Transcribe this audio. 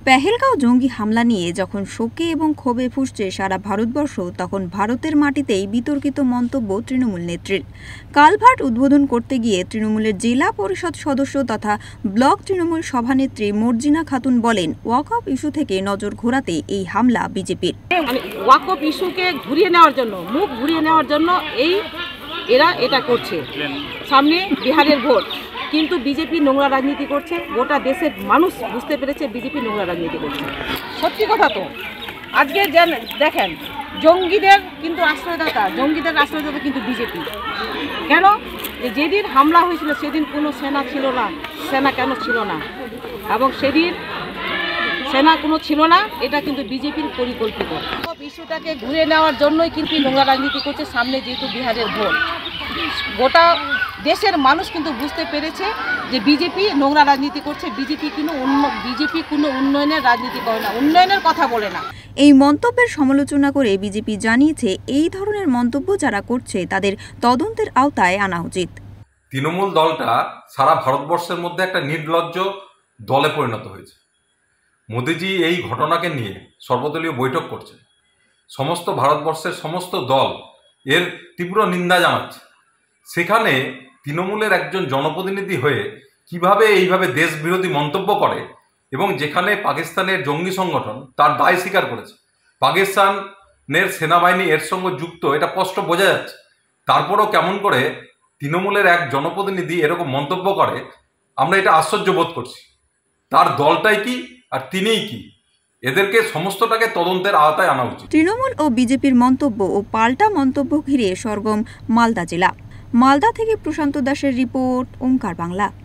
পেহেলগাঁও জঙ্গি হামলা নিয়ে যখন শোকে এবং ক্ষোভে ফুঁসছে সারা ভারতবর্ষ, তখন ভারতের মাটিতেই বিতর্কিত মন্তব্য তৃণমূল নেত্রীর। কালভার্ট উদ্বোধন করতে গিয়ে তৃণমূলের জেলা পরিষদ সদস্য তথা ব্লক তৃণমূল সভানেত্রী মর্জিনা খাতুন বলেন, ওয়াকফ ইস্যু থেকে নজর ঘোরাতে এই হামলা বিজেপির। ওয়াকফ ইস্যুকে ঘুরিয়ে নেওয়ার জন্য, মুখ ঘুরিয়ে নেওয়ার জন্য এরা এটা করছে। সামনে বিহারের ভোট, কিন্তু বিজেপি নোংরা রাজনীতি করছে। গোটা দেশের মানুষ বুঝতে পেরেছে বিজেপি নোংরা রাজনীতি করছে। সত্যি কথা তো, আজকে দেখেন জঙ্গিদের কিন্তু আশ্রয়দাতা, কিন্তু বিজেপি। কেন? যেদিন হামলা হয়েছিল সেদিন কোনো সেনা ছিল না। সেনা কেন ছিল না? এবং সেদিন সেনা কোনো ছিল না, এটা কিন্তু বিজেপির পরিকল্পিত। ইস্যুটাকে ঘুরে নেওয়ার জন্যই কিন্তু নোংরা রাজনীতি করছে। সামনে যেহেতু বিহারের ভোট, গোটা দেশের মানুষ কিন্তু বুঝতে পেরেছে যে বিজেপি নোংরা রাজনীতি করছে। বিজেপি কোনো উন্নয়নের রাজনীতি করে না, উন্নয়নের কথা বলে না। এই মন্তব্যের সমালোচনা করে বিজেপি জানিয়েছে, এই ধরনের মন্তব্য যারা করছে তাদের তদন্তের আওতায় আনা উচিত। তৃণমূল দলটা সারা ভারতবর্ষের মধ্যে একটা নির্লজ্জ দলে পরিণত হয়েছে। মোদিজি এই ঘটনাকে নিয়ে সর্বদলীয় বৈঠক করছে। সমস্ত ভারতবর্ষের সমস্ত দল এর তীব্র নিন্দা জানাচ্ছে। সেখানে তৃণমূলের একজন জনপ্রতিনিধি হয়ে কিভাবে এইভাবে দেশবিরোধী মন্তব্য করে, এবং যেখানে পাকিস্তানের জঙ্গি সংগঠন তার দায় স্বীকার করেছে, পাকিস্তানের সেনাবাহিনী এর সঙ্গে যুক্ত, এটা স্পষ্ট বোঝা যাচ্ছে। তারপরও কেমন করে তৃণমূলের এক জনপ্রতিনিধি এরকম মন্তব্য করে, আমরা এটা আশ্চর্য বোধ করছি। তার দলটাই কি আর তিনিই কি? এদেরকে সমস্তটাকে তদন্তের আওতায় আনা উচিত। তৃণমূল ও বিজেপির মন্তব্য ও পাল্টা মন্তব্য ঘিরে সরগম মালদা জেলা। মালদা থেকে প্রশান্ত দাসের রিপোর্ট, ওঙ্কার বাংলা।